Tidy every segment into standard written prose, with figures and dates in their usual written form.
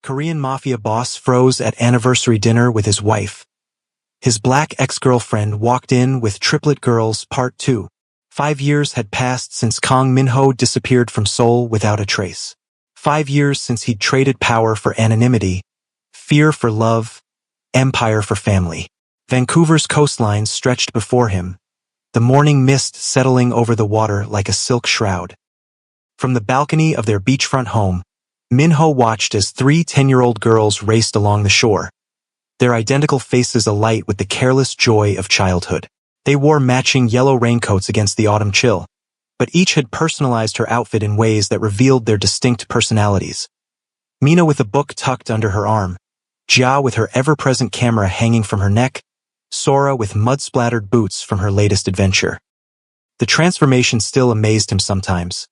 Korean Mafia boss froze at anniversary dinner with his wife. His black ex-girlfriend walked in with Triplet Girls Part 2. 5 years had passed since Kang Min-ho disappeared from Seoul without a trace. 5 years since he'd traded power for anonymity, fear for love, empire for family. Vancouver's coastline stretched before him, the morning mist settling over the water like a silk shroud. From the balcony of their beachfront home, Min-ho watched as 3 10-year-old girls raced along the shore, their identical faces alight with the careless joy of childhood. They wore matching yellow raincoats against the autumn chill, but each had personalized her outfit in ways that revealed their distinct personalities. Mina with a book tucked under her arm, Jia with her ever-present camera hanging from her neck, Sora with mud-splattered boots from her latest adventure. The transformation still amazed him sometimes.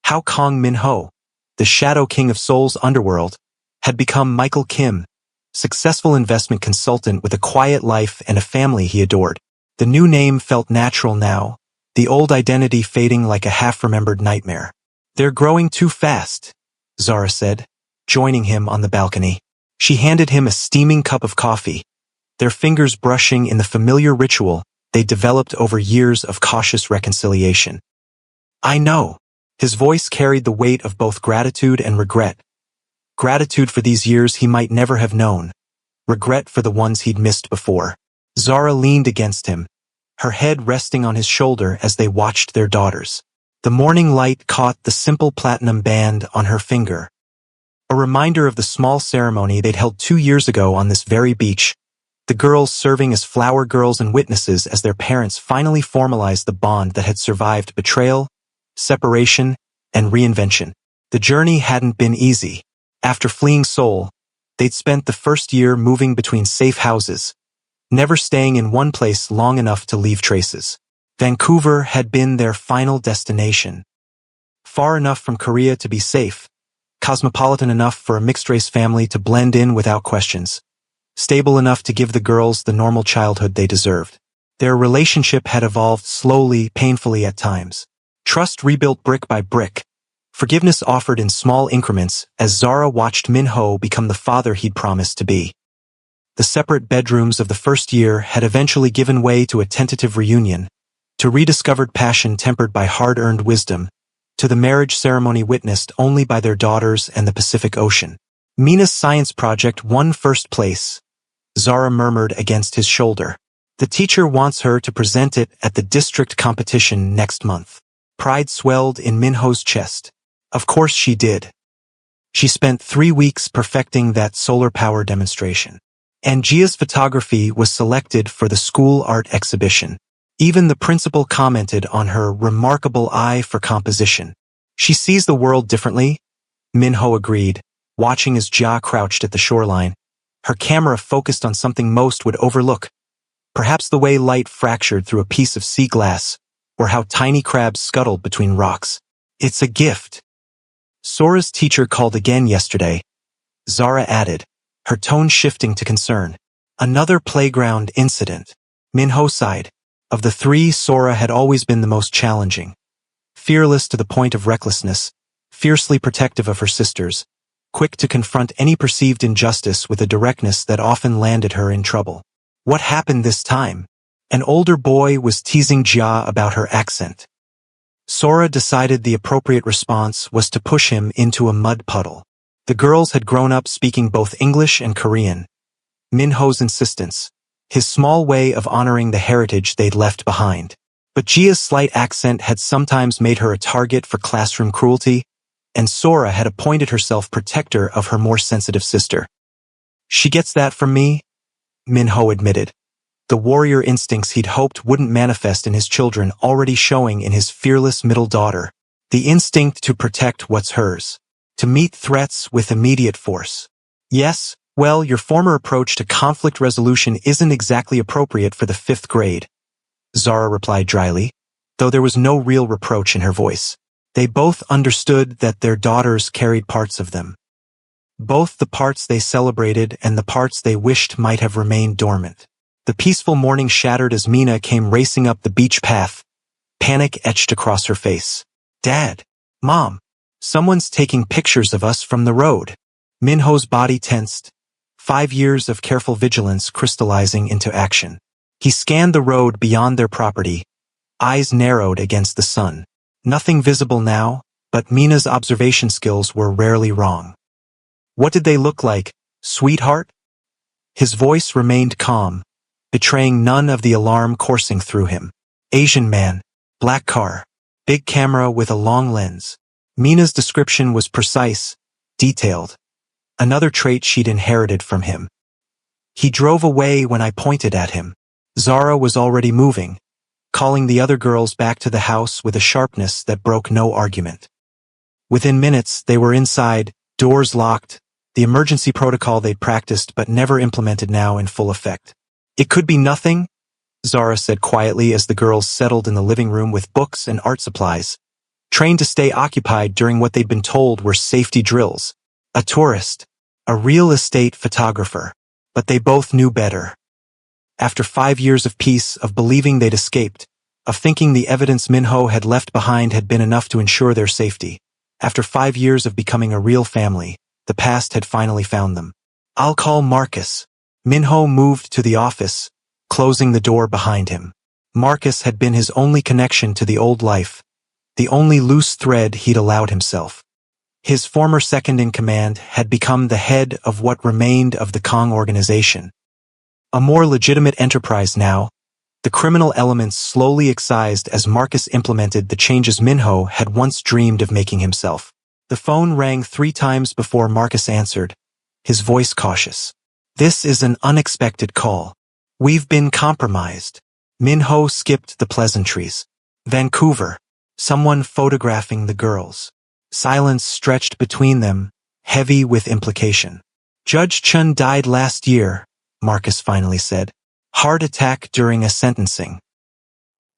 How Kang Min-ho, the Shadow King of Seoul's underworld, had become Michael Kim, successful investment consultant with a quiet life and a family he adored. The new name felt natural now, the old identity fading like a half-remembered nightmare. "They're growing too fast," Zara said, joining him on the balcony. She handed him a steaming cup of coffee, their fingers brushing in the familiar ritual they developed over years of cautious reconciliation. "I know." His voice carried the weight of both gratitude and regret. Gratitude for these years he might never have known, regret for the ones he'd missed before. Zara leaned against him, her head resting on his shoulder as they watched their daughters. The morning light caught the simple platinum band on her finger, a reminder of the small ceremony they'd held 2 years ago on this very beach, the girls serving as flower girls and witnesses as their parents finally formalized the bond that had survived betrayal, separation, and reinvention. The journey hadn't been easy. After fleeing Seoul, they'd spent the first year moving between safe houses, never staying in one place long enough to leave traces. Vancouver had been their final destination. Far enough from Korea to be safe, cosmopolitan enough for a mixed-race family to blend in without questions, stable enough to give the girls the normal childhood they deserved. Their relationship had evolved slowly, painfully at times. Trust rebuilt brick by brick, forgiveness offered in small increments as Zara watched Min-ho become the father he'd promised to be. The separate bedrooms of the first year had eventually given way to a tentative reunion, to rediscovered passion tempered by hard-earned wisdom, to the marriage ceremony witnessed only by their daughters and the Pacific Ocean. Mina's science project won first place, Zara murmured against his shoulder. The teacher wants her to present it at the district competition next month. Pride swelled in Min-ho's chest. Of course she did. She spent 3 weeks perfecting that solar power demonstration. And Jia's photography was selected for the school art exhibition. Even the principal commented on her remarkable eye for composition. She sees the world differently, Min-ho agreed, watching as Jia crouched at the shoreline. Her camera focused on something most would overlook, perhaps the way light fractured through a piece of sea glass, or how tiny crabs scuttled between rocks. "It's a gift." Sora's teacher called again yesterday, Zara added, her tone shifting to concern. "Another playground incident." Min-ho sighed. Of the 3, Sora had always been the most challenging. Fearless to the point of recklessness, fiercely protective of her sisters, quick to confront any perceived injustice with a directness that often landed her in trouble. What happened this time? An older boy was teasing Jia about her accent. Sora decided the appropriate response was to push him into a mud puddle. The girls had grown up speaking both English and Korean. Min-ho's insistence, his small way of honoring the heritage they'd left behind. But Jia's slight accent had sometimes made her a target for classroom cruelty, and Sora had appointed herself protector of her more sensitive sister. "She gets that from me," Min-ho admitted, the warrior instincts he'd hoped wouldn't manifest in his children already showing in his fearless middle daughter. The instinct to protect what's hers, to meet threats with immediate force. "Yes, well, your former approach to conflict resolution isn't exactly appropriate for the 5th grade," Zara replied dryly, though there was no real reproach in her voice. They both understood that their daughters carried parts of them. Both the parts they celebrated and the parts they wished might have remained dormant. The peaceful morning shattered as Mina came racing up the beach path, panic etched across her face. "Dad, Mom, someone's taking pictures of us from the road." Minho's body tensed, 5 years of careful vigilance crystallizing into action. He scanned the road beyond their property, eyes narrowed against the sun. Nothing visible now, but Mina's observation skills were rarely wrong. What did they look like, sweetheart? His voice remained calm, betraying none of the alarm coursing through him. Asian man, black car, big camera with a long lens. Mina's description was precise, detailed. Another trait she'd inherited from him. He drove away when I pointed at him. Zara was already moving, calling the other girls back to the house with a sharpness that broke no argument. Within minutes, they were inside, doors locked, the emergency protocol they'd practiced but never implemented now in full effect. It could be nothing, Zara said quietly as the girls settled in the living room with books and art supplies, trained to stay occupied during what they'd been told were safety drills. A tourist, a real estate photographer, but they both knew better. After 5 years of peace, of believing they'd escaped, of thinking the evidence Minho had left behind had been enough to ensure their safety, after 5 years of becoming a real family, the past had finally found them. I'll call Marcus. Minho moved to the office, closing the door behind him. Marcus had been his only connection to the old life, the only loose thread he'd allowed himself. His former second-in-command had become the head of what remained of the Kong organization. A more legitimate enterprise now, the criminal elements slowly excised as Marcus implemented the changes Minho had once dreamed of making himself. The phone rang 3 times before Marcus answered, his voice cautious. This is an unexpected call. We've been compromised. Minho skipped the pleasantries. Vancouver. Someone photographing the girls. Silence stretched between them, heavy with implication. Judge Chun died last year, Marcus finally said. Heart attack during a sentencing.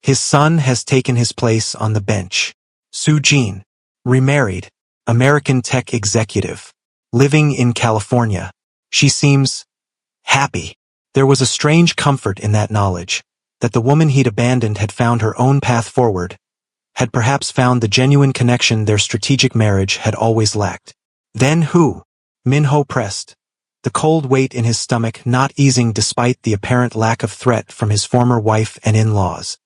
His son has taken his place on the bench. Su Jin. Remarried. American tech executive. Living in California. She seems happy. There was a strange comfort in that knowledge, that the woman he'd abandoned had found her own path forward, had perhaps found the genuine connection their strategic marriage had always lacked. Then who? Minho pressed, the cold weight in his stomach not easing despite the apparent lack of threat from his former wife and in-laws.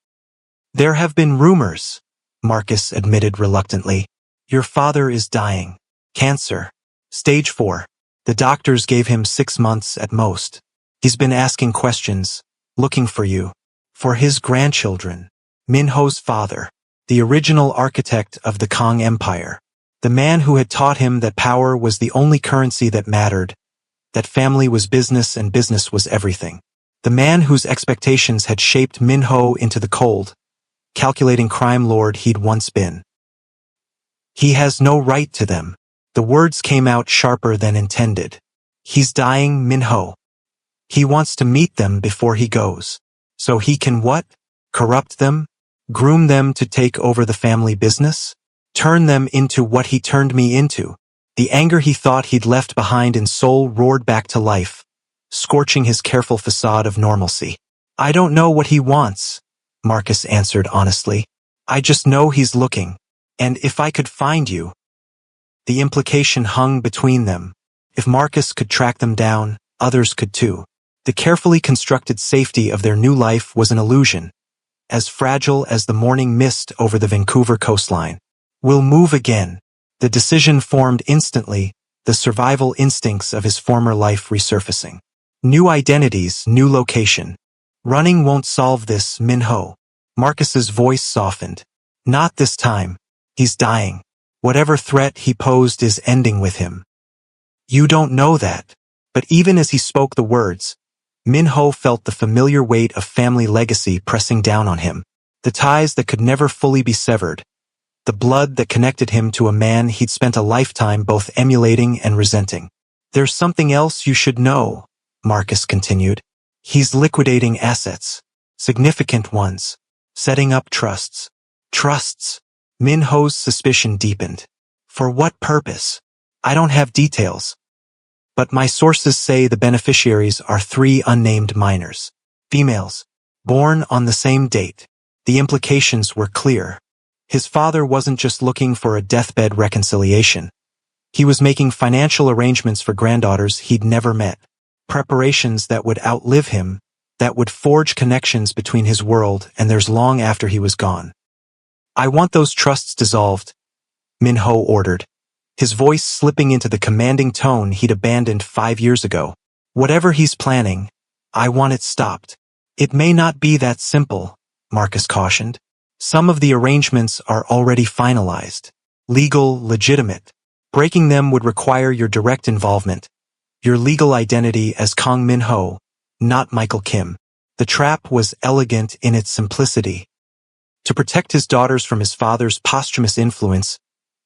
There have been rumors, Marcus admitted reluctantly. Your father is dying. Cancer. Stage 4. The doctors gave him 6 months at most. He's been asking questions, looking for you. For his grandchildren. Minho's father. The original architect of the Kong Empire. The man who had taught him that power was the only currency that mattered, that family was business and business was everything. The man whose expectations had shaped Minho into the cold, calculating crime lord he'd once been. He has no right to them. The words came out sharper than intended. He's dying, Minho. He wants to meet them before he goes. So he can what? Corrupt them? Groom them to take over the family business? Turn them into what he turned me into? The anger he thought he'd left behind in Seoul roared back to life, scorching his careful facade of normalcy. I don't know what he wants, Marcus answered honestly. I just know he's looking. And if I could find you. The implication hung between them. If Marcus could track them down, others could too. The carefully constructed safety of their new life was an illusion, as fragile as the morning mist over the Vancouver coastline. We'll move again. The decision formed instantly, the survival instincts of his former life resurfacing. New identities, new location. Running won't solve this, Minho. Marcus's voice softened. Not this time. He's dying. Whatever threat he posed is ending with him. You don't know that. But even as he spoke the words, Minho felt the familiar weight of family legacy pressing down on him. The ties that could never fully be severed. The blood that connected him to a man he'd spent a lifetime both emulating and resenting. There's something else you should know, Marcus continued. He's liquidating assets. Significant ones. Setting up trusts. Trusts. Minho's suspicion deepened. For what purpose? I don't have details. But my sources say the beneficiaries are 3 unnamed minors. Females. Born on the same date. The implications were clear. His father wasn't just looking for a deathbed reconciliation. He was making financial arrangements for granddaughters he'd never met. Preparations that would outlive him, that would forge connections between his world and theirs long after he was gone. "I want those trusts dissolved," Min-ho ordered, his voice slipping into the commanding tone he'd abandoned 5 years ago. "Whatever he's planning, I want it stopped." "It may not be that simple," Marcus cautioned. "Some of the arrangements are already finalized. Legal, legitimate. Breaking them would require your direct involvement, your legal identity as Kang Min-ho, not Michael Kim." The trap was elegant in its simplicity. To protect his daughters from his father's posthumous influence,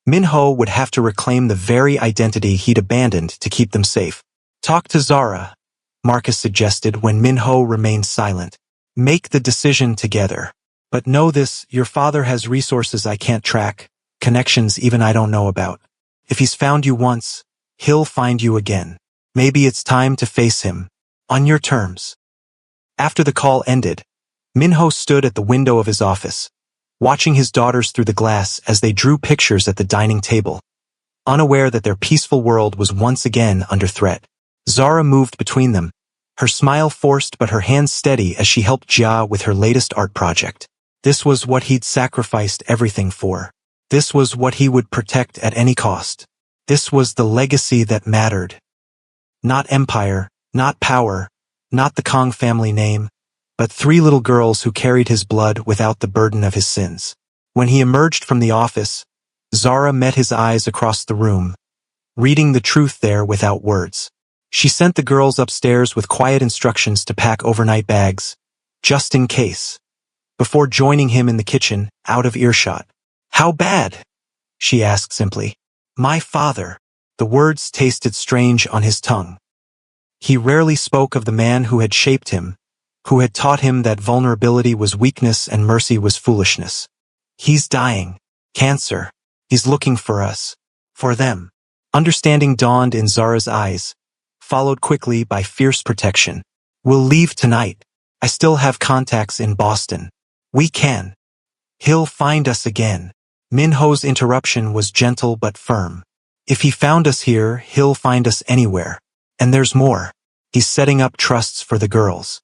Min-ho would have to reclaim the very identity he'd abandoned to keep them safe. "Talk to Zara," Marcus suggested when Min-ho remained silent. "Make the decision together. But know this, your father has resources I can't track, connections even I don't know about. If he's found you once, he'll find you again. Maybe it's time to face him. On your terms." After the call ended, Min-ho stood at the window of his office, watching his daughters through the glass as they drew pictures at the dining table, unaware that their peaceful world was once again under threat. Zara moved between them, her smile forced but her hands steady as she helped Jia with her latest art project. This was what he'd sacrificed everything for. This was what he would protect at any cost. This was the legacy that mattered. Not empire, not power, not the Kang family name, but 3 little girls who carried his blood without the burden of his sins. When he emerged from the office, Zara met his eyes across the room, reading the truth there without words. She sent the girls upstairs with quiet instructions to pack overnight bags, just in case, before joining him in the kitchen, out of earshot. "How bad?" she asked simply. "My father." The words tasted strange on his tongue. He rarely spoke of the man who had shaped him, who had taught him that vulnerability was weakness and mercy was foolishness. "He's dying. Cancer. He's looking for us. For them." Understanding dawned in Zara's eyes, followed quickly by fierce protection. "We'll leave tonight. I still have contacts in Boston. We can. He'll find us again." Min-ho's interruption was gentle but firm. "If he found us here, he'll find us anywhere. And there's more. He's setting up trusts for the girls.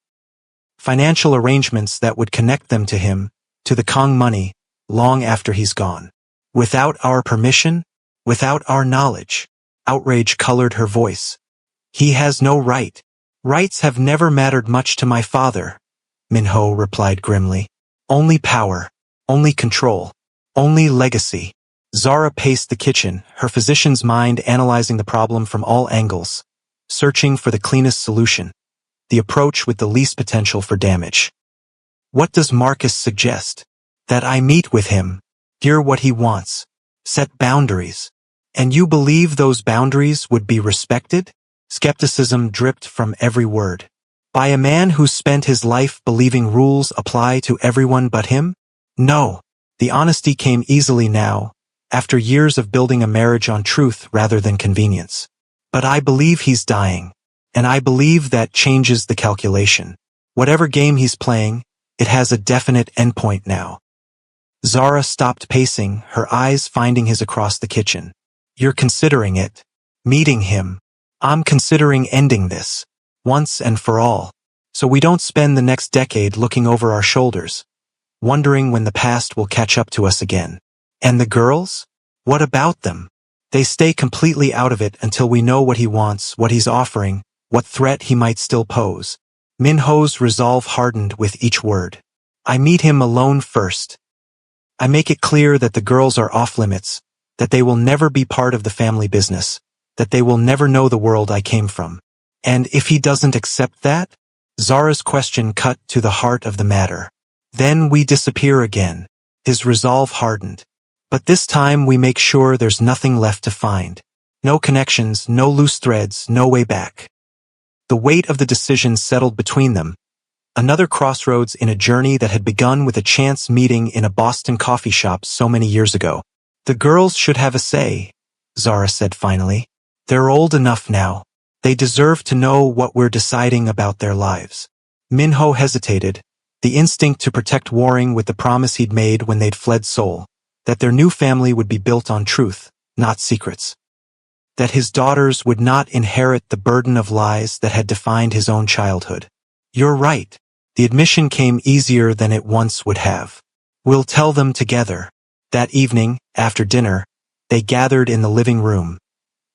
Financial arrangements that would connect them to him, to the Kang money, long after he's gone. Without our permission? Without our knowledge?" Outrage colored her voice. "He has no right. Rights have never mattered much to my father," Min-ho replied grimly. "Only power. Only control. Only legacy." Zara paced the kitchen, her physician's mind analyzing the problem from all angles, searching for the cleanest solution, the approach with the least potential for damage. "What does Marcus suggest?" "That I meet with him, hear what he wants, set boundaries. And you believe those boundaries would be respected?" Skepticism dripped from every word. "By a man who spent his life believing rules apply to everyone but him? No." The honesty came easily now, after years of building a marriage on truth rather than convenience. "But I believe he's dying. And I believe that changes the calculation. Whatever game he's playing, it has a definite endpoint now." Zara stopped pacing, her eyes finding his across the kitchen. "You're considering it. Meeting him. I'm considering ending this. Once and for all. So we don't spend the next decade looking over our shoulders, wondering when the past will catch up to us again. And the girls? What about them? They stay completely out of it until we know what he wants, what he's offering, what threat he might still pose." Min-ho's resolve hardened with each word. "I meet him alone first. I make it clear that the girls are off limits, that they will never be part of the family business, that they will never know the world I came from. And if he doesn't accept that?" Zara's question cut to the heart of the matter. "Then we disappear again." His resolve hardened. "But this time we make sure there's nothing left to find. No connections, no loose threads, no way back." The weight of the decision settled between them, another crossroads in a journey that had begun with a chance meeting in a Boston coffee shop so many years ago. "The girls should have a say," Zara said finally. "They're old enough now. They deserve to know what we're deciding about their lives." Min-ho hesitated, the instinct to protect warring with the promise he'd made when they'd fled Seoul, that their new family would be built on truth, not secrets. that his daughters would not inherit the burden of lies that had defined his own childhood. You're right. The admission came easier than it once would have. We'll tell them together. That evening, after dinner, they gathered in the living room.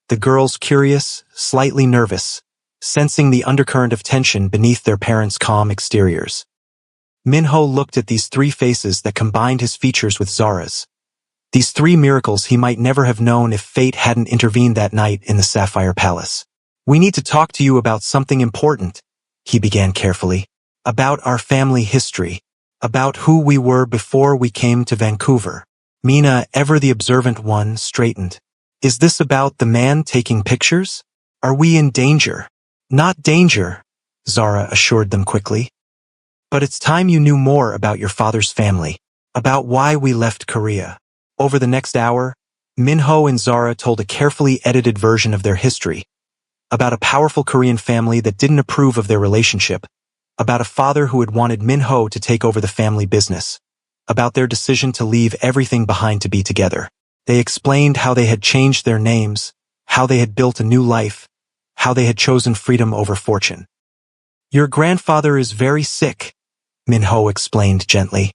The girls curious, slightly nervous, sensing the undercurrent of tension beneath their parents' calm exteriors. Minho looked at these three faces that combined his features with Zara's. These three miracles he might never have known if fate hadn't intervened that night in the Sapphire Palace. We need to talk to you about something important, he began carefully. About our family history. About who we were before we came to Vancouver. Mina, ever the observant one, straightened. Is this about the man taking pictures? Are we in danger? Not danger, Zara assured them quickly. But it's time you knew more about your father's family. About why we left Korea. Over the next hour, Minho and Zara told a carefully edited version of their history. About a powerful Korean family that didn't approve of their relationship. About a father who had wanted Minho to take over the family business. About their decision to leave everything behind to be together. They explained how they had changed their names, how they had built a new life, how they had chosen freedom over fortune. Your grandfather is very sick, Minho explained gently.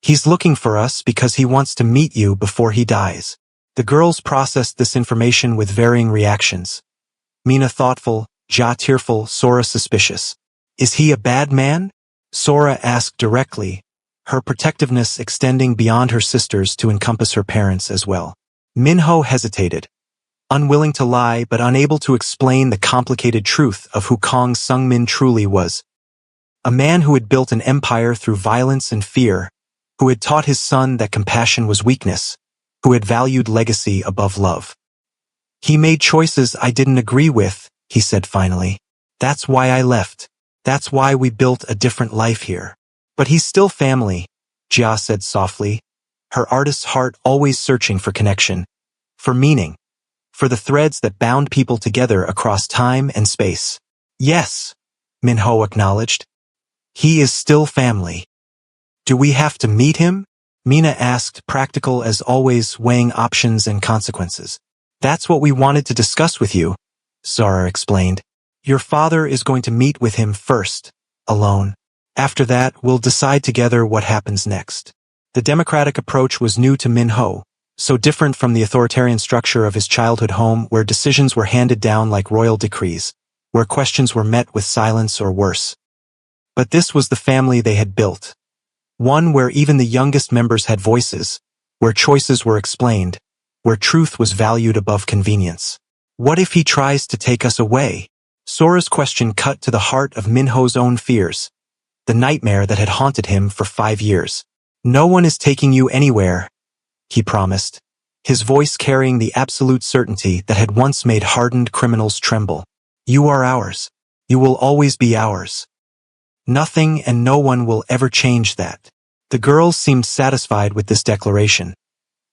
He's looking for us because he wants to meet you before he dies. The girls processed this information with varying reactions. Mina thoughtful, Ja tearful, Sora suspicious. Is he a bad man? Sora asked directly, her protectiveness extending beyond her sisters to encompass her parents as well. Minho hesitated, unwilling to lie but unable to explain the complicated truth of who Kang Sung-min truly was. A man who had built an empire through violence and fear, who had taught his son that compassion was weakness, who had valued legacy above love. He made choices I didn't agree with, he said finally. That's why I left. That's why we built a different life here. But he's still family, Jia said softly, her artist's heart always searching for connection, for meaning, for the threads that bound people together across time and space. Yes, Minho acknowledged. He is still family. Do we have to meet him? Mina asked, practical as always, weighing options and consequences. That's what we wanted to discuss with you, Zara explained. Your father is going to meet with him first, alone. After that, we'll decide together what happens next. The democratic approach was new to Minho, so different from the authoritarian structure of his childhood home where decisions were handed down like royal decrees, where questions were met with silence or worse. But this was the family they had built. One where even the youngest members had voices, where choices were explained, where truth was valued above convenience. What if he tries to take us away? Sora's question cut to the heart of Minho's own fears, the nightmare that had haunted him for 5 years. No one is taking you anywhere, he promised, his voice carrying the absolute certainty that had once made hardened criminals tremble. You are ours. You will always be ours. Nothing and no one will ever change that. The girls seemed satisfied with this declaration,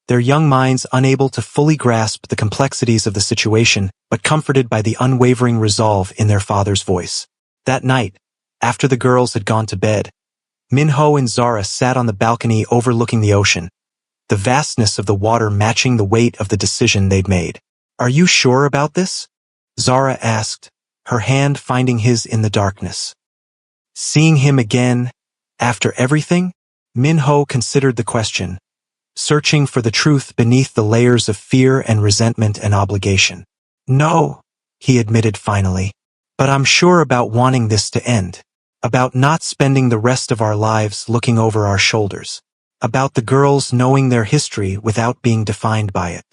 their young minds unable to fully grasp the complexities of the situation, but comforted by the unwavering resolve in their father's voice. That night, after the girls had gone to bed, Minho and Zara sat on the balcony overlooking the ocean, the vastness of the water matching the weight of the decision they'd made. Are you sure about this? Zara asked, her hand finding his in the darkness. Seeing him again, after everything? Minho considered the question, searching for the truth beneath the layers of fear and resentment and obligation. No, he admitted finally. But I'm sure about wanting this to end. About not spending the rest of our lives looking over our shoulders. About the girls knowing their history without being defined by it.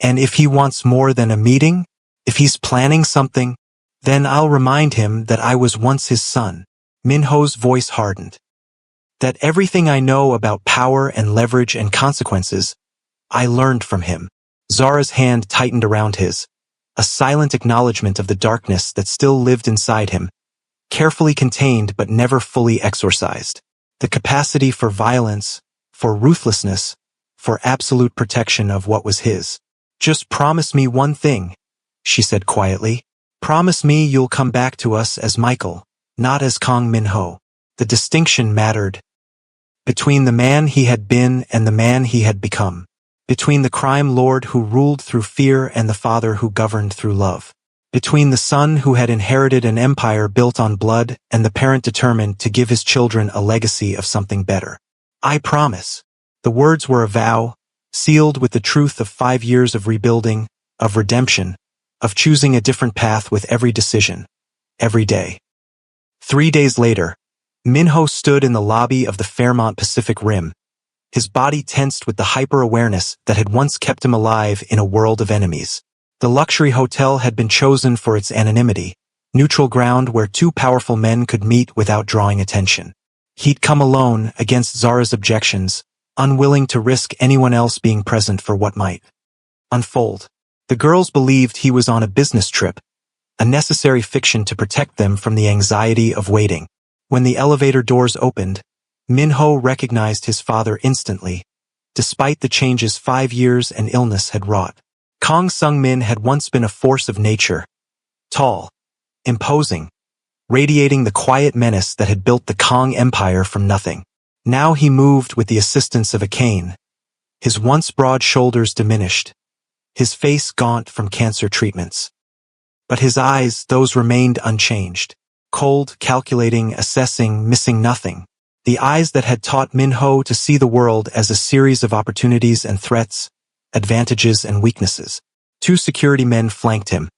And if he wants more than a meeting, if he's planning something, then I'll remind him that I was once his son. Minho's voice hardened. That everything I know about power and leverage and consequences, I learned from him. Zara's hand tightened around his, a silent acknowledgement of the darkness that still lived inside him, carefully contained but never fully exorcised. The capacity for violence, for ruthlessness, for absolute protection of what was his. Just promise me one thing, she said quietly. Promise me you'll come back to us as Michael, not as Kang Minho. The distinction mattered. Between the man he had been and the man he had become. Between the crime lord who ruled through fear and the father who governed through love. Between the son who had inherited an empire built on blood and the parent determined to give his children a legacy of something better. I promise. The words were a vow, sealed with the truth of 5 years of rebuilding, of redemption, of choosing a different path with every decision, every day. 3 days later, Minho stood in the lobby of the Fairmont Pacific Rim, his body tensed with the hyper-awareness that had once kept him alive in a world of enemies. The luxury hotel had been chosen for its anonymity, neutral ground where two powerful men could meet without drawing attention. He'd come alone against Zara's objections, unwilling to risk anyone else being present for what might unfold. The girls believed he was on a business trip, a necessary fiction to protect them from the anxiety of waiting. When the elevator doors opened, Minho recognized his father instantly, despite the changes 5 years and illness had wrought. Kang Sung-min had once been a force of nature, tall, imposing, radiating the quiet menace that had built the Kang Empire from nothing. Now he moved with the assistance of a cane, his once broad shoulders diminished, his face gaunt from cancer treatments. But his eyes, those remained unchanged, cold, calculating, assessing, missing nothing. The eyes that had taught Minho to see the world as a series of opportunities and threats, advantages and weaknesses. 2 security men flanked him,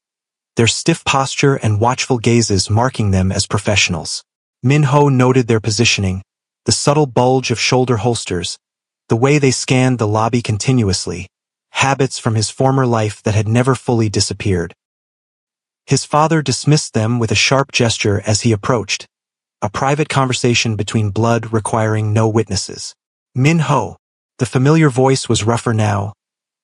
their stiff posture and watchful gazes marking them as professionals. Minho noted their positioning, the subtle bulge of shoulder holsters, the way they scanned the lobby continuously, habits from his former life that had never fully disappeared. His father dismissed them with a sharp gesture as he approached, a private conversation between blood requiring no witnesses. Minho. The familiar voice was rougher now,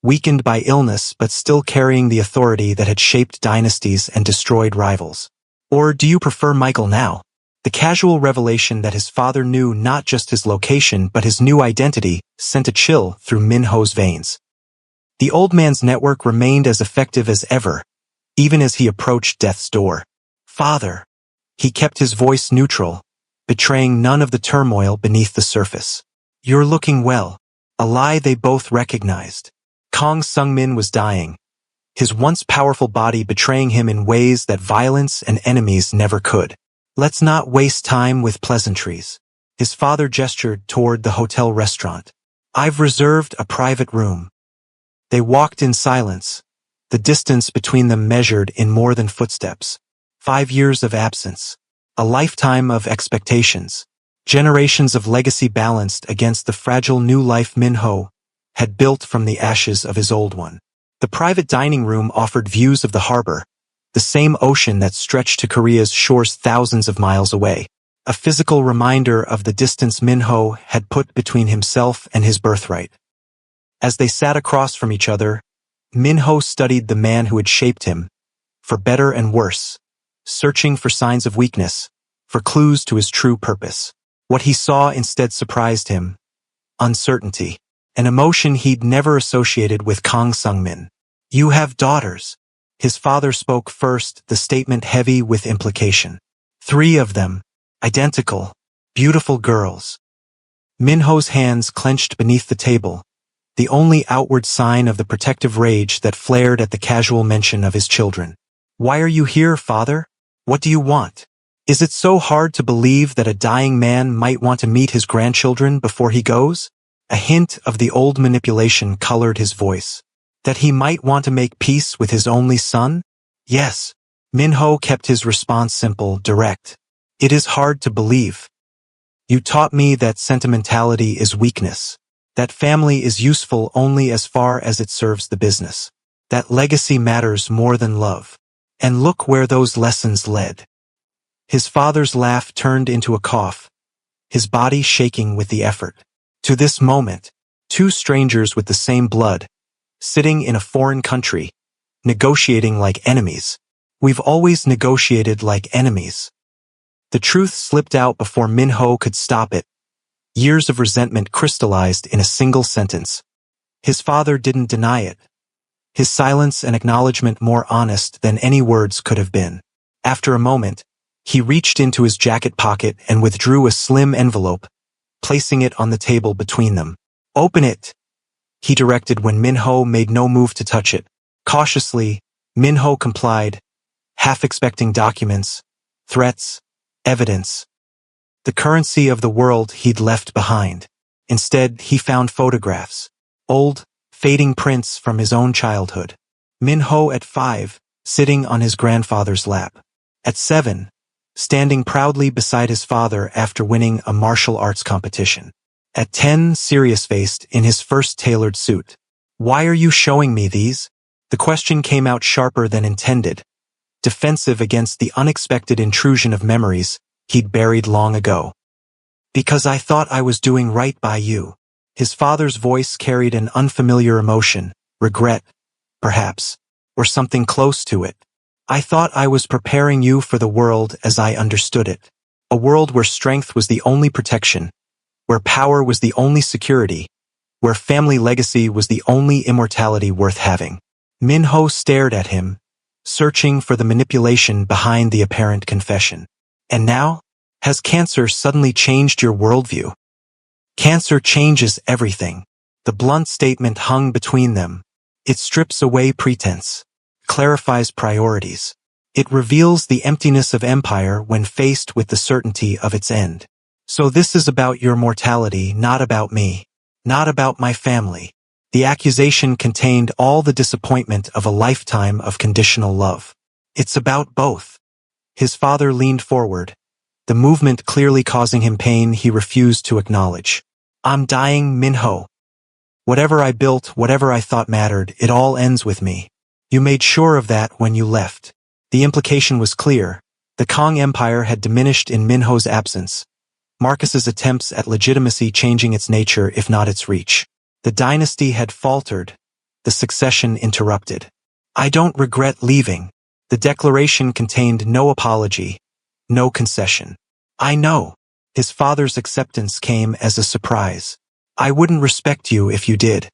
weakened by illness but still carrying the authority that had shaped dynasties and destroyed rivals. Or do you prefer Michael now? The casual revelation that his father knew not just his location but his new identity sent a chill through Minho's veins. The old man's network remained as effective as ever, even as he approached death's door. Father. He kept his voice neutral, betraying none of the turmoil beneath the surface. You're looking well. A lie they both recognized. Kang Sung-min was dying, his once powerful body betraying him in ways that violence and enemies never could. Let's not waste time with pleasantries. His father gestured toward the hotel restaurant. I've reserved a private room. They walked in silence, the distance between them measured in more than footsteps. 5 years of absence, a lifetime of expectations, generations of legacy balanced against the fragile new life Minho had built from the ashes of his old one. The private dining room offered views of the harbor, the same ocean that stretched to Korea's shores thousands of miles away, a physical reminder of the distance Minho had put between himself and his birthright. As they sat across from each other, Minho studied the man who had shaped him, for better and worse, searching for signs of weakness, for clues to his true purpose. What he saw instead surprised him. Uncertainty. An emotion he'd never associated with Kang Sung-min. You have daughters. His father spoke first, the statement heavy with implication. 3 of them. Identical. Beautiful girls. Minho's hands clenched beneath the table, the only outward sign of the protective rage that flared at the casual mention of his children. Why are you here, father? What do you want? Is it so hard to believe that a dying man might want to meet his grandchildren before he goes? A hint of the old manipulation colored his voice. That he might want to make peace with his only son? Yes. Minho kept his response simple, direct. It is hard to believe. You taught me that sentimentality is weakness. That family is useful only as far as it serves the business. That legacy matters more than love. And look where those lessons led. His father's laugh turned into a cough, his body shaking with the effort. To this moment, 2 strangers with the same blood, sitting in a foreign country, negotiating like enemies. We've always negotiated like enemies. The truth slipped out before Minho could stop it. Years of resentment crystallized in a single sentence. His father didn't deny it. His silence and acknowledgement more honest than any words could have been. After a moment, he reached into his jacket pocket and withdrew a slim envelope, placing it on the table between them. Open it, he directed when Minho made no move to touch it. Cautiously, Minho complied, half expecting documents, threats, evidence. The currency of the world he'd left behind. Instead, he found photographs. Old, fading prints from his own childhood. Minho at 5, sitting on his grandfather's lap. At 7, standing proudly beside his father after winning a martial arts competition. At 10, serious-faced in his first tailored suit. Why are you showing me these? The question came out sharper than intended, defensive against the unexpected intrusion of memories he'd buried long ago. Because I thought I was doing right by you. His father's voice carried an unfamiliar emotion, regret, perhaps, or something close to it. I thought I was preparing you for the world as I understood it. A world where strength was the only protection, where power was the only security, where family legacy was the only immortality worth having. Minho stared at him, searching for the manipulation behind the apparent confession. And now? Has cancer suddenly changed your worldview? Cancer changes everything. The blunt statement hung between them. It strips away pretense, clarifies priorities. It reveals the emptiness of empire when faced with the certainty of its end. So this is about your mortality, not about me, not about my family. The accusation contained all the disappointment of a lifetime of conditional love. It's about both. His father leaned forward, the movement clearly causing him pain he refused to acknowledge. I'm dying, Minho. Whatever I built, whatever I thought mattered, it all ends with me. You made sure of that when you left. The implication was clear. The Kong Empire had diminished in Minho's absence. Marcus's attempts at legitimacy changing its nature if not its reach. The dynasty had faltered, the succession interrupted. I don't regret leaving. The declaration contained no apology, no concession. I know. His father's acceptance came as a surprise. I wouldn't respect you if you did.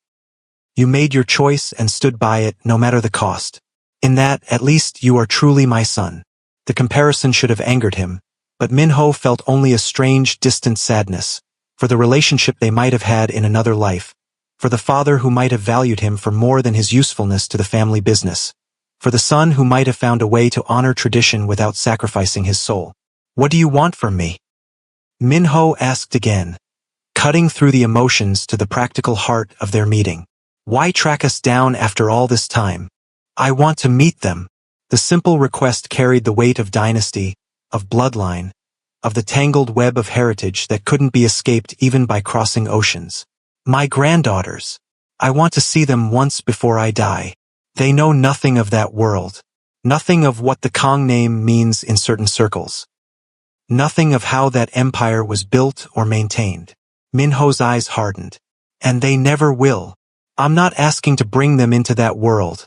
You made your choice and stood by it no matter the cost. In that, at least, you are truly my son. The comparison should have angered him, but Minho felt only a strange, distant sadness, for the relationship they might have had in another life, for the father who might have valued him for more than his usefulness to the family business, for the son who might have found a way to honor tradition without sacrificing his soul. What do you want from me? Minho asked again, cutting through the emotions to the practical heart of their meeting. Why track us down after all this time? I want to meet them. The simple request carried the weight of dynasty, of bloodline, of the tangled web of heritage that couldn't be escaped even by crossing oceans. My granddaughters. I want to see them once before I die. They know nothing of that world. Nothing of what the Kong name means in certain circles. Nothing of how that empire was built or maintained. Minho's eyes hardened. And they never will. I'm not asking to bring them into that world.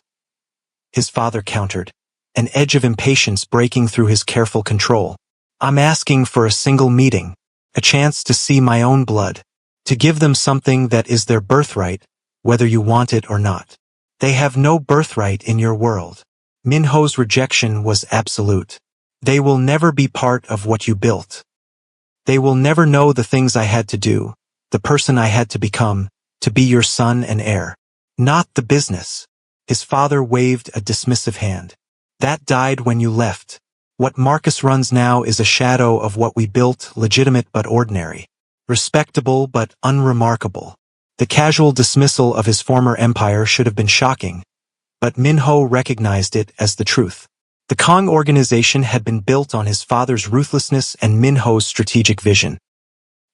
His father countered, an edge of impatience breaking through his careful control. I'm asking for a single meeting, a chance to see my own blood, to give them something that is their birthright, whether you want it or not. They have no birthright in your world. Minho's rejection was absolute. They will never be part of what you built. They will never know the things I had to do, the person I had to become, to be your son and heir. Not the business. His father waved a dismissive hand. That died when you left. What Marcus runs now is a shadow of what we built, legitimate but ordinary. Respectable but unremarkable. The casual dismissal of his former empire should have been shocking, but Minho recognized it as the truth. The Kong organization had been built on his father's ruthlessness and Minho's strategic vision.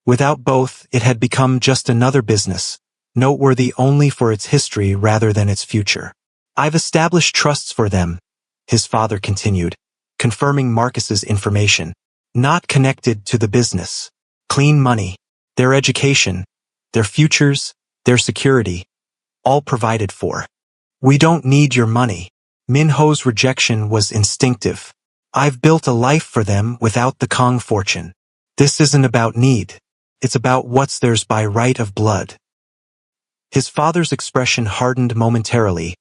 Without both, it had become just another business, noteworthy only for its history rather than its future. I've established trusts for them, his father continued, confirming Marcus's information. Not connected to the business. Clean money, their education, their futures, their security, all provided for. We don't need your money. Minho's rejection was instinctive. I've built a life for them without the Kong fortune. This isn't about need. It's about what's theirs by right of blood. His father's expression hardened momentarily,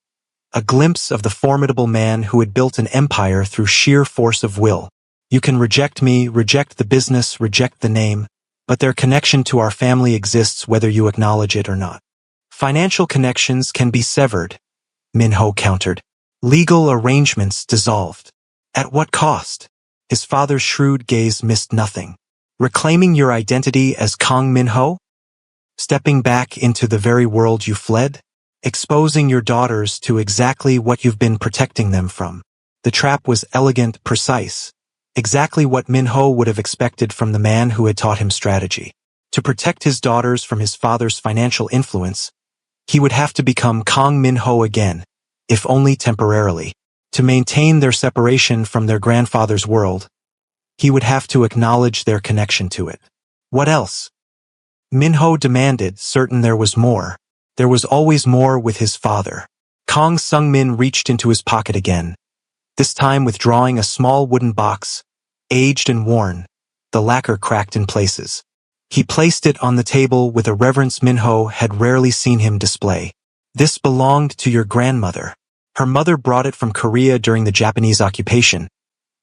a glimpse of the formidable man who had built an empire through sheer force of will. You can reject me, reject the business, reject the name, but their connection to our family exists whether you acknowledge it or not. Financial connections can be severed, Minho countered. Legal arrangements dissolved. At what cost? His father's shrewd gaze missed nothing. Reclaiming your identity as Kang Minho? Stepping back into the very world you fled? Exposing your daughters to exactly what you've been protecting them from. The trap was elegant, precise. Exactly what Minho would have expected from the man who had taught him strategy. To protect his daughters from his father's financial influence, he would have to become Kang Minho again, if only temporarily. To maintain their separation from their grandfather's world, he would have to acknowledge their connection to it. What else? Minho demanded, certain there was more. There was always more with his father. Kang Sung-min reached into his pocket again, this time withdrawing a small wooden box, aged and worn, the lacquer cracked in places. He placed it on the table with a reverence Minho had rarely seen him display. This belonged to your grandmother. Her mother brought it from Korea during the Japanese occupation,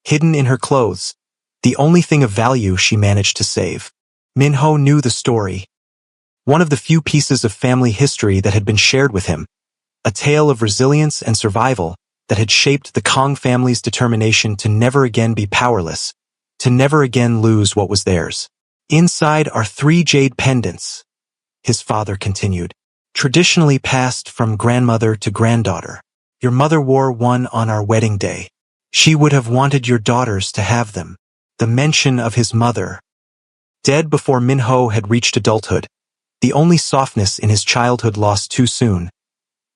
hidden in her clothes, the only thing of value she managed to save. Minho knew the story. One of the few pieces of family history that had been shared with him, a tale of resilience and survival that had shaped the Kang family's determination to never again be powerless, to never again lose what was theirs. Inside are 3 jade pendants, his father continued, traditionally passed from grandmother to granddaughter. Your mother wore one on our wedding day. She would have wanted your daughters to have them. The mention of his mother, dead before Minho had reached adulthood, the only softness in his childhood lost too soon,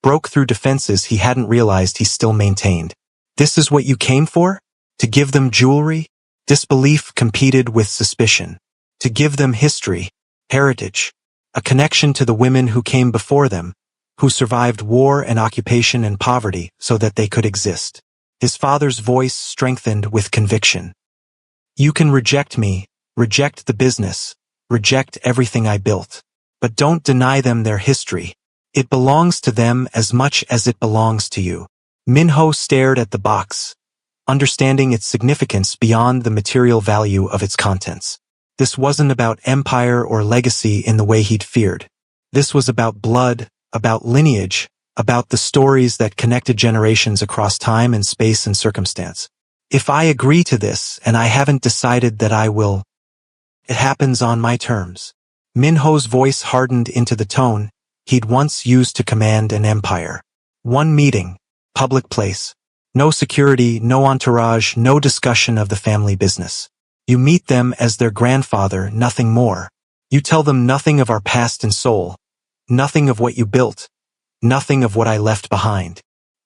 broke through defenses he hadn't realized he still maintained. This is what you came for? To give them jewelry? Disbelief competed with suspicion. To give them history, heritage, a connection to the women who came before them, who survived war and occupation and poverty so that they could exist. His father's voice strengthened with conviction. You can reject me, reject the business, reject everything I built. But don't deny them their history. It belongs to them as much as it belongs to you. Minho stared at the box, understanding its significance beyond the material value of its contents. This wasn't about empire or legacy in the way he'd feared. This was about blood, about lineage, about the stories that connected generations across time and space and circumstance. If I agree to this and I haven't decided that I will, it happens on my terms. Minho's voice hardened into the tone he'd once used to command an empire. One meeting, public place. No security, no entourage, no discussion of the family business. You meet them as their grandfather, nothing more. You tell them nothing of our past and soul, nothing of what you built, nothing of what I left behind.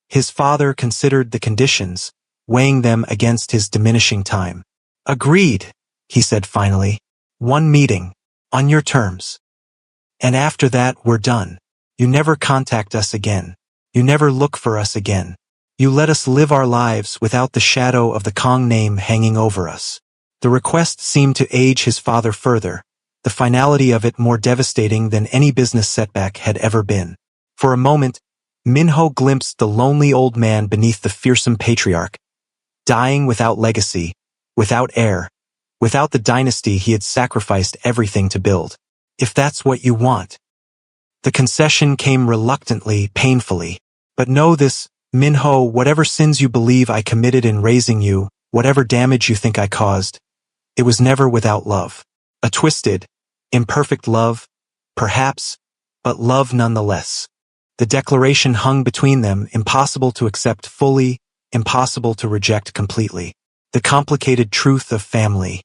His father considered the conditions, weighing them against his diminishing time. Agreed, he said finally. One meeting, on your terms. And after that, we're done. You never contact us again. You never look for us again. You let us live our lives without the shadow of the Kang name hanging over us. The request seemed to age his father further, the finality of it more devastating than any business setback had ever been. For a moment, Minho glimpsed the lonely old man beneath the fearsome patriarch, dying without legacy, without heir, without the dynasty he had sacrificed everything to build. If that's what you want. The concession came reluctantly, painfully. But know this, Minho, whatever sins you believe I committed in raising you, whatever damage you think I caused, it was never without love. A twisted, imperfect love, perhaps, but love nonetheless. The declaration hung between them, impossible to accept fully, impossible to reject completely. The complicated truth of family.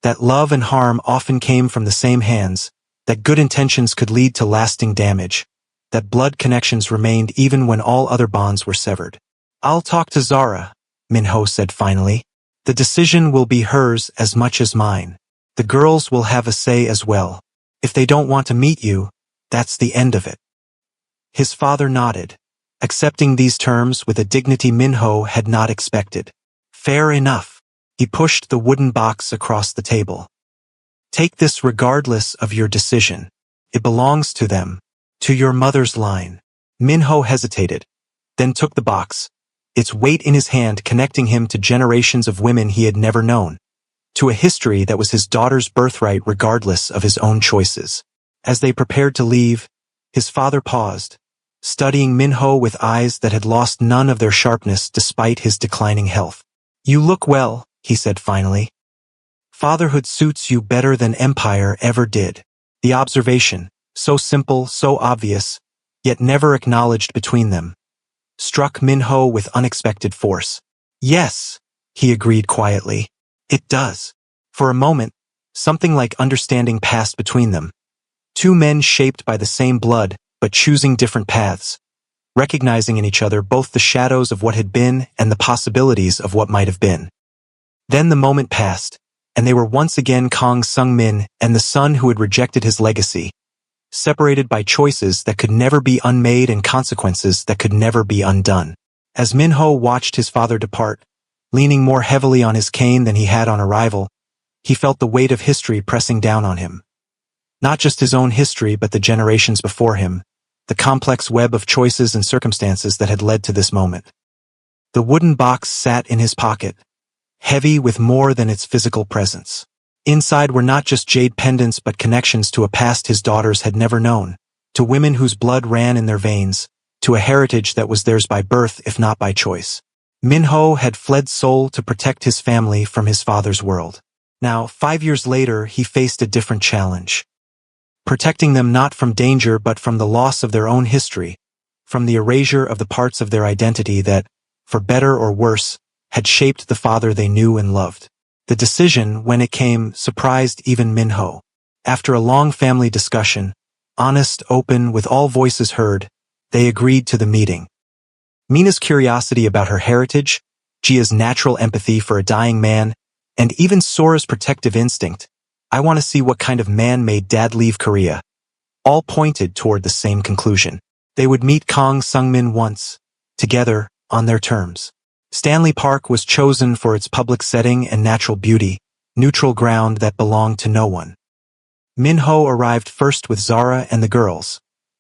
That love and harm often came from the same hands, that good intentions could lead to lasting damage, that blood connections remained even when all other bonds were severed. I'll talk to Zara, Minho said finally. The decision will be hers as much as mine. The girls will have a say as well. If they don't want to meet you, that's the end of it. His father nodded, accepting these terms with a dignity Minho had not expected. Fair enough. He pushed the wooden box across the table. Take this regardless of your decision. It belongs to them, to your mother's line. Minho hesitated, then took the box, its weight in his hand connecting him to generations of women he had never known, to a history that was his daughter's birthright regardless of his own choices. As they prepared to leave, His father paused, studying Minho with eyes that had lost none of their sharpness despite his declining health. "You look well," he said finally. "Fatherhood suits you better than empire ever did." The observation, so simple, so obvious, yet never acknowledged between them, struck Minho with unexpected force. "Yes," he agreed quietly. "It does." For a moment, something like understanding passed between them. Two men shaped by the same blood, but choosing different paths, recognizing in each other both the shadows of what had been and the possibilities of what might have been. Then the moment passed, and they were once again Kang Sung-min and the son who had rejected his legacy, separated by choices that could never be unmade and consequences that could never be undone. As Minho watched his father depart, leaning more heavily on his cane than he had on arrival, he felt the weight of history pressing down on him. Not just his own history, but the generations before him, the complex web of choices and circumstances that had led to this moment. The wooden box sat in his pocket, heavy with more than its physical presence. Inside were not just jade pendants but connections to a past his daughters had never known, to women whose blood ran in their veins, to a heritage that was theirs by birth if not by choice. Minho had fled Seoul to protect his family from his father's world. Now, 5 years later, he faced a different challenge. Protecting them not from danger but from the loss of their own history, from the erasure of the parts of their identity that, for better or worse, had shaped the father they knew and loved. The decision, when it came, surprised even Minho. After a long family discussion, honest, open, with all voices heard, they agreed to the meeting. Mina's curiosity about her heritage, Jia's natural empathy for a dying man, and even Sora's protective instinct, "I want to see what kind of man made Dad leave Korea," all pointed toward the same conclusion. They would meet Kang Sung-min once, together, on their terms. Stanley Park was chosen for its public setting and natural beauty, neutral ground that belonged to no one. Minho arrived first with Zara and the girls,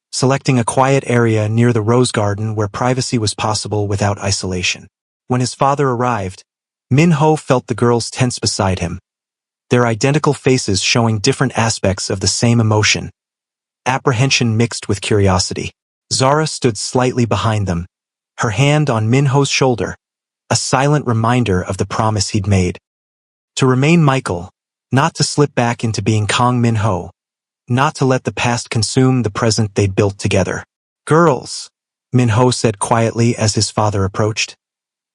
selecting a quiet area near the rose garden where privacy was possible without isolation. When his father arrived, Minho felt the girls tense beside him, their identical faces showing different aspects of the same emotion, apprehension mixed with curiosity. Zara stood slightly behind them, her hand on Minho's shoulder, a silent reminder of the promise he'd made. To remain Michael, not to slip back into being Kang Minho, not to let the past consume the present they'd built together. "Girls," Minho said quietly as his father approached.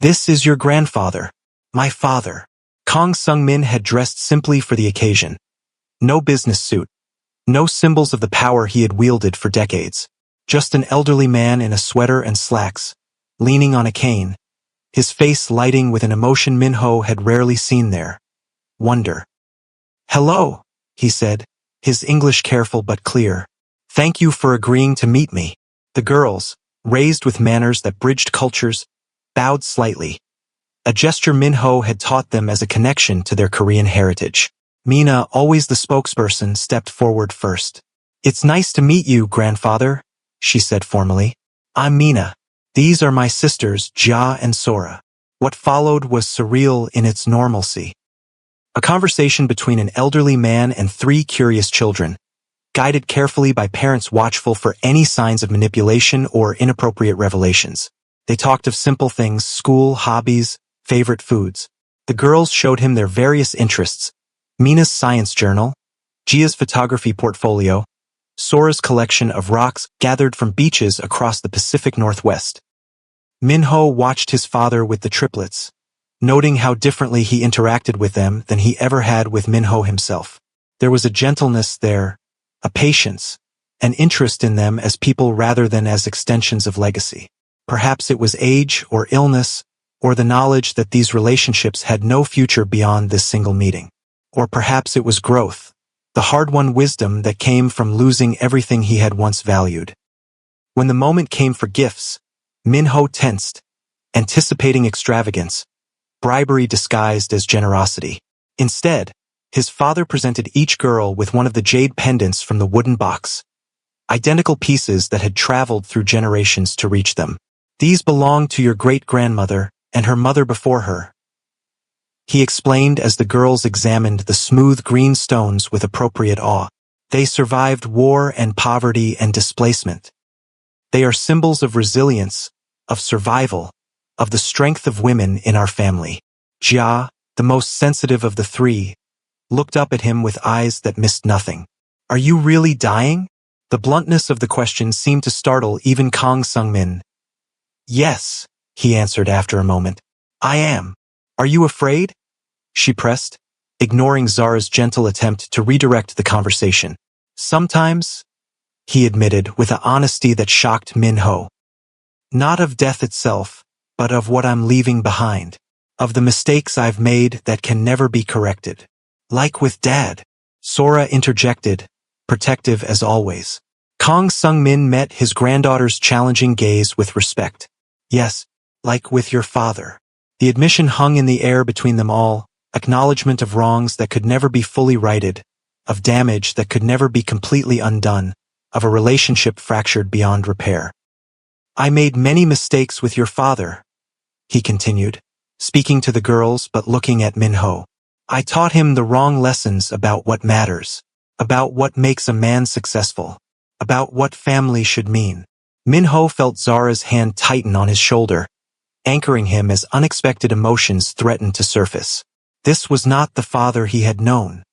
"This is your grandfather, my father." Kang Sung-min had dressed simply for the occasion. No business suit, no symbols of the power he had wielded for decades. Just an elderly man in a sweater and slacks, leaning on a cane, his face lighting with an emotion Minho had rarely seen there. Wonder. "Hello," he said, his English careful but clear. "Thank you for agreeing to meet me." The girls, raised with manners that bridged cultures, bowed slightly, a gesture Minho had taught them as a connection to their Korean heritage. Mina, always the spokesperson, stepped forward first. "It's nice to meet you, grandfather," she said formally. "I'm Mina. These are my sisters, Jia and Sora." What followed was surreal in its normalcy. A conversation between an elderly man and 3 curious children, guided carefully by parents watchful for any signs of manipulation or inappropriate revelations. They talked of simple things, school, hobbies, favorite foods. The girls showed him their various interests, Mina's science journal, Jia's photography portfolio, Sora's collection of rocks gathered from beaches across the Pacific Northwest. Minho watched his father with the triplets, noting how differently he interacted with them than he ever had with Minho himself. There was a gentleness there, a patience, an interest in them as people rather than as extensions of legacy. Perhaps it was age or illness, or the knowledge that these relationships had no future beyond this single meeting. Or perhaps it was growth, the hard-won wisdom that came from losing everything he had once valued. When the moment came for gifts, Minho tensed, anticipating extravagance, bribery disguised as generosity. Instead, his father presented each girl with one of the jade pendants from the wooden box, identical pieces that had traveled through generations to reach them. "These belonged to your great-grandmother and her mother before her," he explained as the girls examined the smooth green stones with appropriate awe. They survived war and poverty and displacement. They are symbols of resilience, of survival, of the strength of women in our family. Jia, the most sensitive of the three, looked up at him with eyes that missed nothing. Are you really dying? The bluntness of the question seemed to startle even Kang Sung-min. Yes, he answered after a moment. I am. Are you afraid? She pressed, ignoring Zara's gentle attempt to redirect the conversation. Sometimes, he admitted with an honesty that shocked Min-ho. Not of death itself, but of what I'm leaving behind. Of the mistakes I've made that can never be corrected. Like with Dad. Sora interjected, protective as always. Kang Sung-min met his granddaughter's challenging gaze with respect. Yes, like with your father. The admission hung in the air between them all, acknowledgement of wrongs that could never be fully righted, of damage that could never be completely undone, of a relationship fractured beyond repair. I made many mistakes with your father, he continued, speaking to the girls but looking at Min-ho. I taught him the wrong lessons about what matters, about what makes a man successful, about what family should mean. Min-ho felt Zara's hand tighten on his shoulder, anchoring him as unexpected emotions threatened to surface. This was not the father he had known.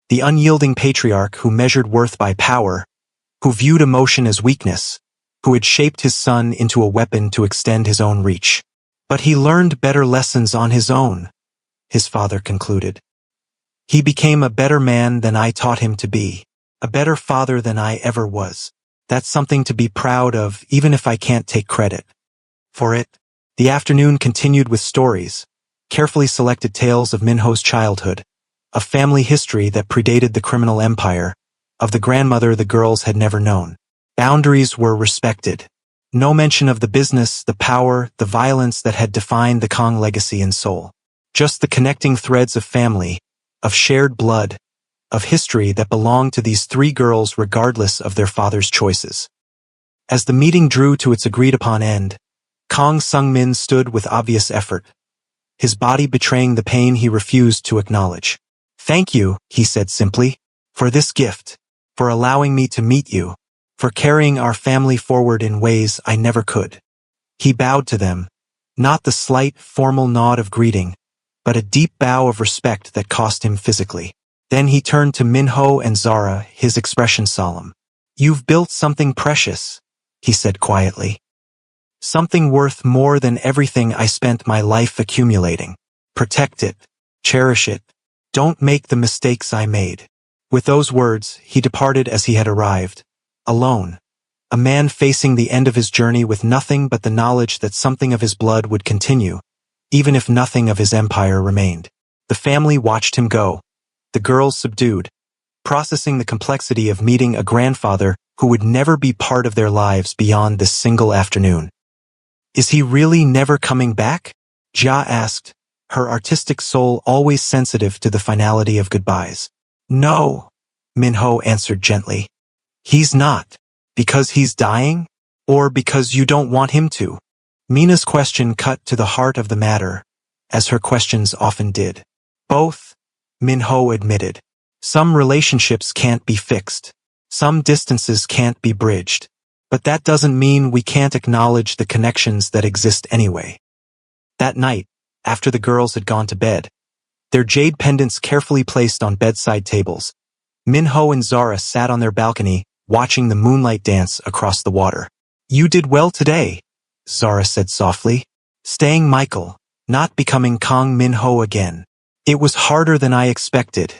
The unyielding patriarch who measured worth by power, who viewed emotion as weakness, who had shaped his son into a weapon to extend his own reach. But he learned better lessons on his own, his father concluded. He became a better man than I taught him to be, a better father than I ever was. That's something to be proud of, even if I can't take credit for it. The afternoon continued with stories, carefully selected tales of Min-ho's childhood, of family history that predated the criminal empire, of the grandmother the girls had never known. Boundaries were respected. No mention of the business, the power, the violence that had defined the Kang legacy in Seoul. Just the connecting threads of family, of shared blood, of history that belonged to these three girls regardless of their father's choices. As the meeting drew to its agreed-upon end, Kang Sung-min stood with obvious effort, his body betraying the pain he refused to acknowledge. Thank you, he said simply, for this gift, for allowing me to meet you, for carrying our family forward in ways I never could. He bowed to them, not the slight, formal nod of greeting, but a deep bow of respect that cost him physically. Then he turned to Min-ho and Zara, his expression solemn. You've built something precious, he said quietly. Something worth more than everything I spent my life accumulating. Protect it. Cherish it. Don't make the mistakes I made. With those words, he departed as he had arrived, alone, a man facing the end of his journey with nothing but the knowledge that something of his blood would continue, even if nothing of his empire remained. The family watched him go, the girls subdued, processing the complexity of meeting a grandfather who would never be part of their lives beyond this single afternoon. Is he really never coming back? Jia asked, her artistic soul always sensitive to the finality of goodbyes. No, Min-ho answered gently. He's not. Because he's dying? Or because you don't want him to? Mina's question cut to the heart of the matter, as her questions often did. Both, Min-ho admitted. Some relationships can't be fixed. Some distances can't be bridged. But that doesn't mean we can't acknowledge the connections that exist anyway. That night, after the girls had gone to bed, their jade pendants carefully placed on bedside tables, Min-ho and Zara sat on their balcony, watching the moonlight dance across the water. You did well today, Zara said softly. Staying Michael, not becoming Kang Min-ho again. It was harder than I expected,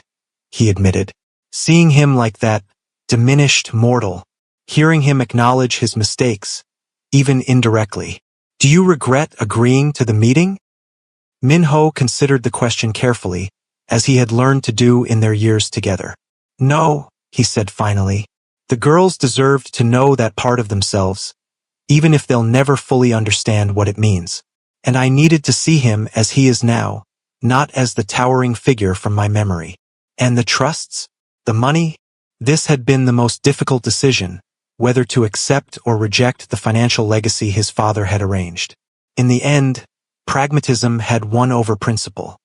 he admitted. Seeing him like that, diminished mortal. Hearing him acknowledge his mistakes, even indirectly. Do you regret agreeing to the meeting? Min-ho considered the question carefully, as he had learned to do in their years together. No, he said finally. The girls deserved to know that part of themselves, even if they'll never fully understand what it means. And I needed to see him as he is now, not as the towering figure from my memory. And the trusts? The money? This had been the most difficult decision, whether to accept or reject the financial legacy his father had arranged. In the end, pragmatism had won over principle.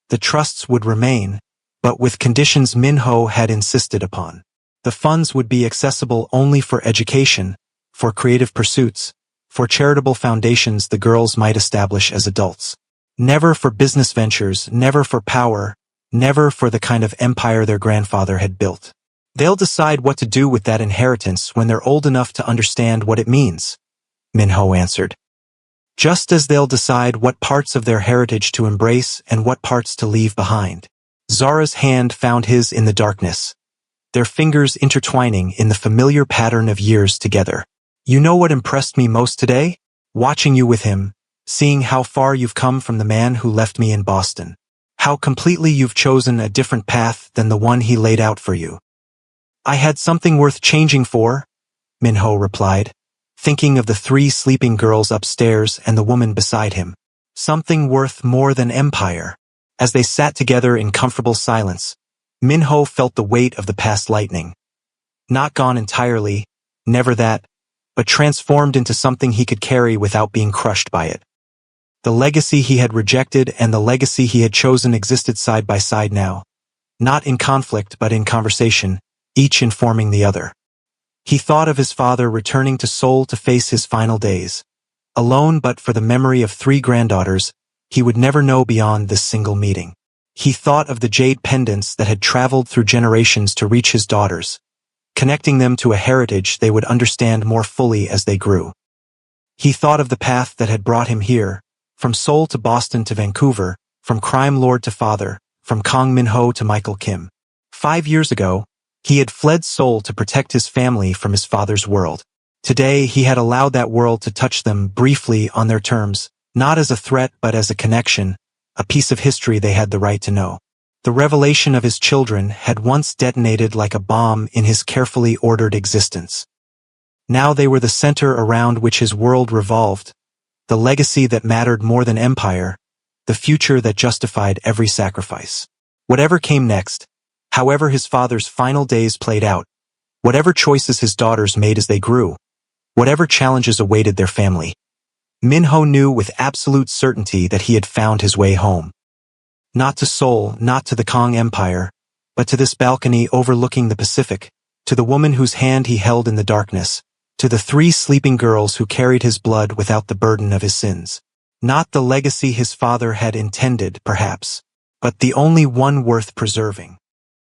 The trusts would remain, but with conditions Min-ho had insisted upon. The funds would be accessible only for education, for creative pursuits, for charitable foundations the girls might establish as adults. Never for business ventures, never for power, never for the kind of empire their grandfather had built. They'll decide what to do with that inheritance when they're old enough to understand what it means, Minho answered. Just as they'll decide what parts of their heritage to embrace and what parts to leave behind. Zara's hand found his in the darkness, their fingers intertwining in the familiar pattern of years together. You know what impressed me most today? Watching you with him, seeing how far you've come from the man who left me in Boston. How completely you've chosen a different path than the one he laid out for you. I had something worth changing for, Minho replied, thinking of the 3 sleeping girls upstairs and the woman beside him. Something worth more than empire. As they sat together in comfortable silence, Minho felt the weight of the past lightning. Not gone entirely, never that, but transformed into something he could carry without being crushed by it. The legacy he had rejected and the legacy he had chosen existed side by side now, not in conflict but in conversation, each informing the other. He thought of his father returning to Seoul to face his final days. Alone but for the memory of 3 granddaughters, he would never know beyond this single meeting. He thought of the jade pendants that had traveled through generations to reach his daughters, connecting them to a heritage they would understand more fully as they grew. He thought of the path that had brought him here, from Seoul to Boston to Vancouver, from crime lord to father, from Kang Min-ho to Michael Kim. 5 years ago, he had fled Seoul to protect his family from his father's world. Today, he had allowed that world to touch them briefly on their terms, not as a threat but as a connection, a piece of history they had the right to know. The revelation of his children had once detonated like a bomb in his carefully ordered existence. Now they were the center around which his world revolved, the legacy that mattered more than empire, the future that justified every sacrifice. Whatever came next, however his father's final days played out, whatever choices his daughters made as they grew, whatever challenges awaited their family, Minho knew with absolute certainty that he had found his way home. Not to Seoul, not to the Kang Empire, but to this balcony overlooking the Pacific, to the woman whose hand he held in the darkness, to the 3 sleeping girls who carried his blood without the burden of his sins. Not the legacy his father had intended, perhaps, but the only one worth preserving.